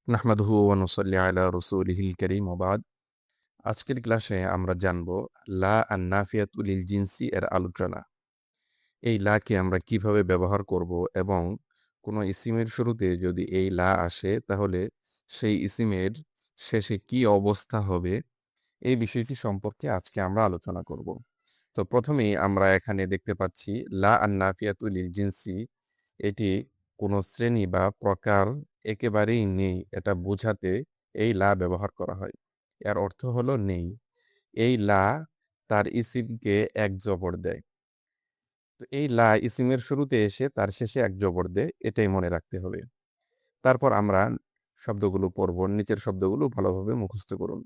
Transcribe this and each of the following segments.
নাহমাদুহু ওয়া নুসাল্লি আলা রাসূলিহিল কারীম ওয়া বাদ। আজকের ক্লাসে আমরা জানব লা আন-নাফিয়াতু লিল জিনসি এর আলোচনা। এই লা কে আমরা কিভাবে ব্যবহার করব এবং কোনো ইসিমের শুরুতে যদি এই লা আসে তাহলে সেই ইসিমের শেষে কি অবস্থা হবে এই বিষয়টি সম্পর্কে আজকে আমরা আলোচনা করব। তো প্রথমেই আমরা এখানে দেখতে পাচ্ছি লা আন-নাফিয়াতু লিল জিনসি, এটি কোনো শ্রেণী বা প্রকার একেবারেই নেই এটা বোঝাতে এই লা ব্যবহার করা হয়। এর অর্থ হলো নেই। এই লা তার ইসিমকে এক জবর দেয়। তো এই লা ইসিমের শুরুতে এসে তার শেষে এক জবর দেয়, এটাই মনে রাখতে হবে। তারপর আমরা শব্দগুলো পড়ব, নিচের শব্দগুলো ভালোভাবে মুখস্থ করুন।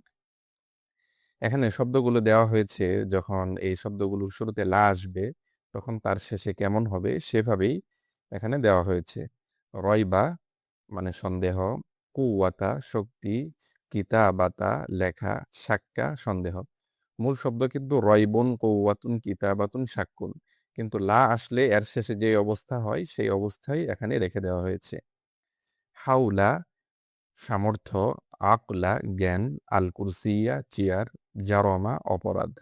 এখানে শব্দগুলো দেওয়া হয়েছে, যখন এই শব্দগুলোর শুরুতে লা আসবে তখন তার শেষে কেমন হবে সেভাবেই এখানে দেওয়া হয়েছে। রয়বা মানে সন্দেহ, কুওয়াতা শক্তি, কিতাবাতা লেখা, শাক্কা সন্দেহ। মূল শব্দ কিন্তু রয়বুন, কৌওয়াতুন, কিতাবাতুন, শাক্কুন, কিন্তু লা আসলে এর শেষে যে অবস্থা হয় সেই অবস্থায় এখানে রেখে দেওয়া হয়েছে। হাউলা সামর্থ্য, আকলা জ্ঞান, আল কুরসিয়া চেয়ার, জারমা অপরাধ।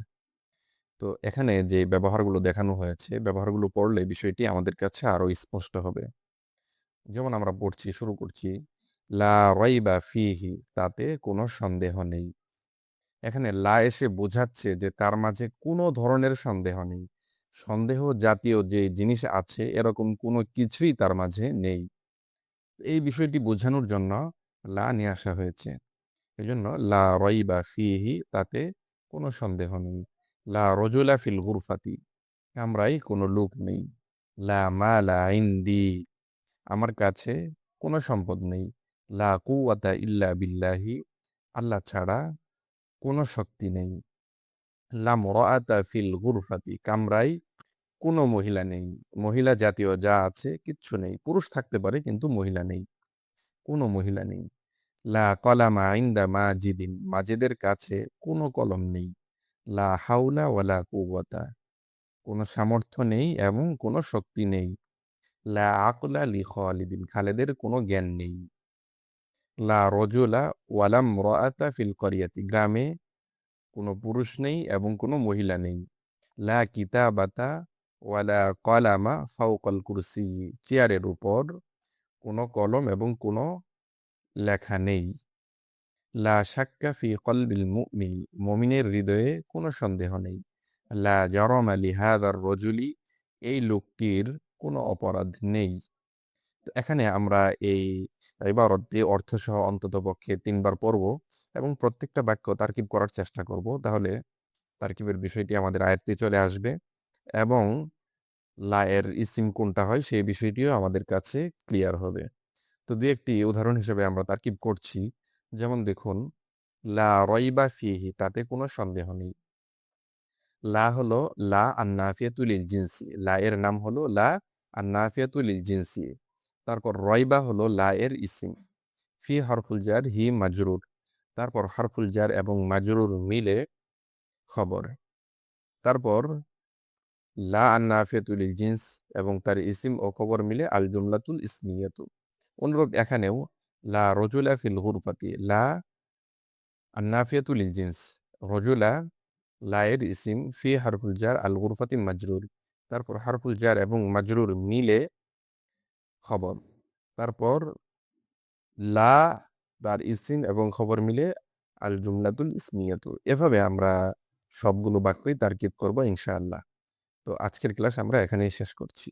তো এখানে যে ব্যবহারগুলো দেখানো হয়েছে, ব্যবহারগুলো পড়লে বিষয়টি আমাদের কাছে আরো স্পষ্ট হবে। যেমন আমরা পড়ছি, শুরু করছি লা রাইবা ফিহি, তাতে কোনো সন্দেহ নেই। এখানে লা এসে বোঝাচ্ছে যে তার মাঝে কোনো ধরনের সন্দেহ নেই। সন্দেহ জাতীয় যে জিনিস আছে এরকম কোনো কিছুই তার মাঝে নেই। এই বিষয়টি বোঝানোর জন্য লা নিয়ে আসা হয়েছে। এজন্য লা রাইবা ফিহি, তাতে কোনো সন্দেহ নেই। লা রজুলা ফিল গুরফাতি, কামরায় কোনো লোক নেই। লা মালা ইনদি, আমার কাছে কোনো সম্পদ নেই। লা কুওয়াতা ইল্লা বিল্লাহি, আল্লাহ ছাড়া কোনো শক্তি নেই। লা মুরাআতা ফিল গুরফাতি, কামরায় কোনো মহিলা নেই। মহিলা জাতীয় যা আছে কিচ্ছু নেই। পুরুষ থাকতে পারে কিন্তু মহিলা নেই, কোনো মহিলা নেই। লা কলামা ইনদা মাজিদিন, মাজেদের কাছে কোনো কলম নেই। লা হাওলা ওয়ালা কুওয়াতা, কোনো সামর্থ্য নেই এবং কোনো শক্তি নেই। লা আকলা লি খালিদিন, খালেদের কোনো জ্ঞান নেই। লা রজুলা ওয়ালা ইমরাআতা ফিল ক্বরিয়াতি, গ্রামে কোনো পুরুষ নেই এবং কোনো মহিলা নেই। লা কিতাবাতা ওয়ালা কলামা ফাওকাল কুরসি, চেয়ারের উপর কোনো কলম এবং কোনো লেখা নেই। লা শাক্কা ফি কলবিল মুমিন, মুমিনের হৃদয়ে কোনো সন্দেহ নেই। লা জারামা লিহাদার রজুলি, এই লোকটির কোনো অপরাধ নেই। তো এখানে আমরা এই ইবারতটি অর্থসহ অন্ততপক্ষে ৩ বার পড়ব এবং প্রত্যেকটা বাক্য তারকিব করার চেষ্টা করব। তাহলে তারকিবের বিষয়টি আমাদের আয়ত্তে চলে আসবে এবং লা এর ইসিম কোনটা হয় সেই বিষয়টিও আমাদের কাছে ক্লিয়ার হবে। তো ২-১টি উদাহরণ হিসেবে আমরা তারকিব করছি। যেমন দেখুন, লা রাইবা ফিহি, তাতে কোনো সন্দেহ নেই। লা হলো লা আন-নাফিয়াতু লিল জিনসি, লা এর নাম হলো লা আন-নাফিয়াতু লিল জিনসি। তারপর রাইবা হলো লা এর ইসিম। ফি হরফুল জার, হি মাজরুর। তারপর হরফুল জার এবং মাজরুর মিলে খবর। তারপর লা আন-নাফিয়াতু লিল জিনস এবং তার ইসিম ও খবর মিলে আল জুমলাতুল ইসমিয়াতু। অনুরূপ এখানেও লা রজুলা ফিল গুরফাতি, লা আন-নাফিয়াতু লিল জিনস, রজুলা লা এর ইসিম, ফি হারফুল জার, আল গুরফাতি মাজরুর। তারপর হারফুল জার এবং মাজরুর মিলে খবর। তারপর লা তার ইসিম এবং খবর মিলে আল জুমলাতুল ইসমিয়াতু। এভাবে আমরা সবগুলো বাক্যই তারকিব করব ইনশাআল্লাহ। তো আজকের ক্লাস আমরা এখানেই শেষ করছি।